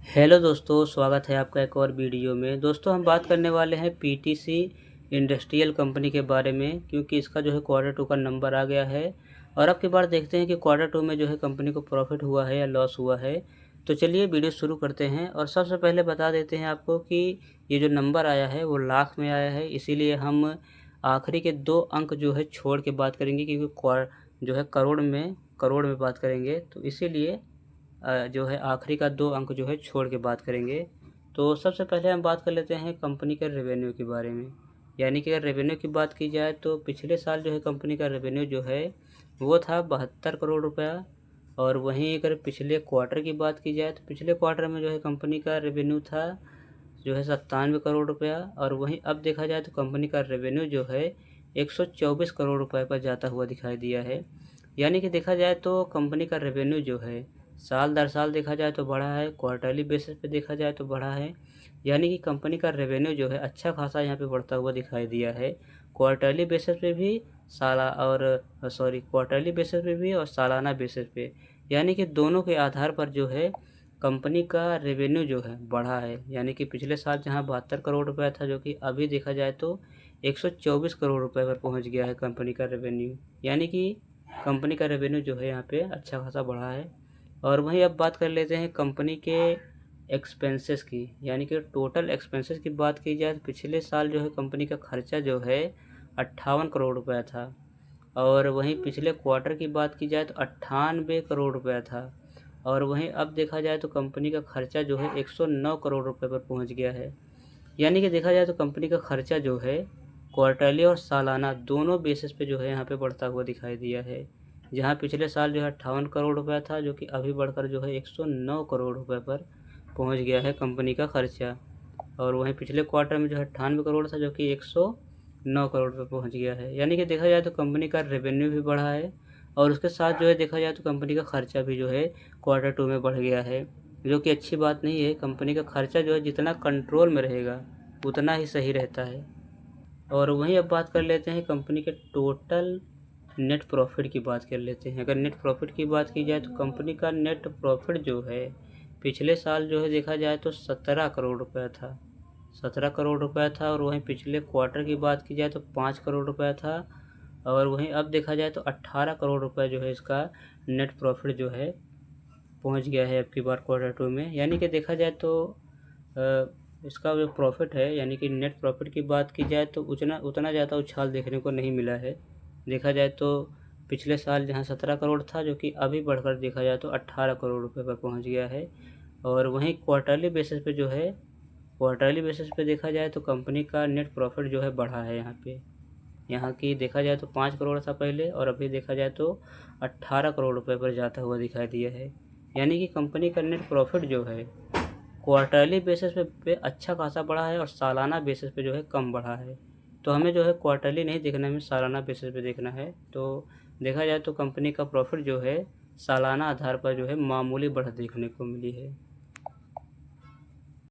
Hello दोस्तों, स्वागत है आपका एक और वीडियो में। दोस्तों हम बात करने वाले हैं पीटीसी इंडस्ट्रियल कंपनी के बारे में, क्योंकि इसका जो है क्वार्टर टू का नंबर आ गया है। और अब की बार देखते हैं कि क्वार्टर टू में जो है कंपनी को प्रॉफिट हुआ है या लॉस हुआ है। तो चलिए वीडियो शुरू करते हैं। और सबसे पहले बता देते हैं आपको कि ये जो नंबर आया है वो लाख में आया है, इसीलिए हम आखिरी के 2 अंक जो है छोड़ के बात करेंगे, क्योंकि जो है करोड़ में बात करेंगे, तो इसीलिए जो है आखिरी का 2 अंक जो है छोड़ के बात करेंगे। तो सबसे पहले हम बात कर लेते हैं कंपनी के रेवेन्यू के बारे में। यानी कि अगर रेवेन्यू की बात की जाए तो पिछले साल जो है कंपनी का रेवेन्यू जो है वो था 72 करोड़ रुपया। और वहीं अगर पिछले क्वार्टर की बात की जाए तो पिछले क्वार्टर में जो है कंपनी का रेवेन्यू था जो है 97 करोड़ रुपया। और वहीं अब देखा जाए तो कंपनी का रेवेन्यू जो है 124 करोड़ रुपये पर जाता हुआ दिखाई दिया है। यानी कि देखा जाए तो कंपनी का रेवेन्यू जो है साल दर साल देखा जाए तो बढ़ा है, क्वार्टरली बेसिस पे देखा जाए तो बढ़ा है। यानी कि कंपनी का रेवेन्यू जो है अच्छा खासा यहाँ पे बढ़ता हुआ दिखाई दिया है। क्वार्टरली बेसिस पे भी क्वार्टरली बेसिस पे भी और सालाना बेसिस पे, यानी कि दोनों के आधार पर जो है कंपनी का रेवेन्यू जो है बढ़ा है। यानी कि पिछले साल जहाँ 72 करोड़ रुपया था, जो कि अभी देखा जाए तो 124 करोड़ रुपये पर पहुँच गया है कंपनी का रेवेन्यू। यानी कि कंपनी का रेवेन्यू जो है यहाँ पे अच्छा खासा बढ़ा है। और वहीं अब बात कर लेते हैं कंपनी के एक्सपेंसेस की। यानी कि टोटल एक्सपेंसेस की बात की जाए तो पिछले साल जो है कंपनी का खर्चा जो है 58 करोड़ रुपया था। और वहीं पिछले क्वार्टर की बात की जाए तो 98 करोड़ रुपया था। और वहीं अब देखा जाए तो कंपनी का खर्चा जो है 109 करोड़ रुपये पर पहुंच गया है। यानी कि देखा जाए तो कंपनी का खर्चा जो है क्वार्टरली और सालाना दोनों बेसिस पे जो है यहाँ पे बढ़ता हुआ दिखाई दिया है। जहाँ पिछले साल जो है 58 करोड़ रुपया था, जो कि अभी बढ़कर जो है 109 करोड़ रुपये पर पहुँच गया है कंपनी का खर्चा। और वहीं पिछले क्वार्टर में जो है 98 करोड़ था, जो कि 109 करोड़ पे पहुँच गया है। यानी कि देखा जाए तो कंपनी का रेवेन्यू भी बढ़ा है, और उसके साथ जो है देखा जाए तो कंपनी का खर्चा भी जो है क्वार्टर टू में बढ़ गया है, जो कि अच्छी बात नहीं है। कंपनी का खर्चा जो है जितना कंट्रोल में रहेगा उतना ही सही रहता है। और वहीं अब बात कर लेते हैं कंपनी के टोटल नेट प्रॉफिट की बात कर लेते हैं। अगर नेट प्रॉफिट की बात की जाए तो कंपनी का नेट प्रॉफिट जो है पिछले साल जो है देखा जाए तो 17 करोड़ रुपया था। 17 करोड़ रुपया था। और वहीं पिछले क्वार्टर की बात की जाए तो 5 करोड़ रुपया था। और वहीं अब देखा जाए तो 18 करोड़ रुपया जो है इसका नेट प्रॉफिट जो है पहुंच गया है अब की बार क्वार्टर टू में। यानी कि देखा जाए तो इसका जो प्रॉफिट है, यानी कि नेट प्रॉफिट की बात की जाए तो उतना उतना ज़्यादा उछाल देखने को नहीं मिला है। देखा जाए तो पिछले साल जहां 17 करोड़ था, जो कि अभी बढ़कर देखा जाए तो 18 करोड़ रुपए पर पहुंच गया है। और वहीं क्वार्टरली बेसिस पे देखा जाए तो कंपनी का नेट प्रॉफिट जो है बढ़ा है यहाँ पे। यहाँ की देखा जाए तो 5 करोड़ था पहले, और अभी देखा जाए तो 18 करोड़ रुपए पर जाता हुआ दिखाई दिया है। यानी कि कंपनी का नेट प्रॉफिट जो है क्वार्टरली बेसिस पे अच्छा खासा बढ़ा है, और सालाना बेसिस पे जो है कम बढ़ा है। तो हमें जो है क्वार्टरली नहीं देखना है, हमें सालाना बेसिस पे देखना है। तो देखा जाए तो कंपनी का प्रॉफिट जो है सालाना आधार पर जो है मामूली बढ़त देखने को मिली है।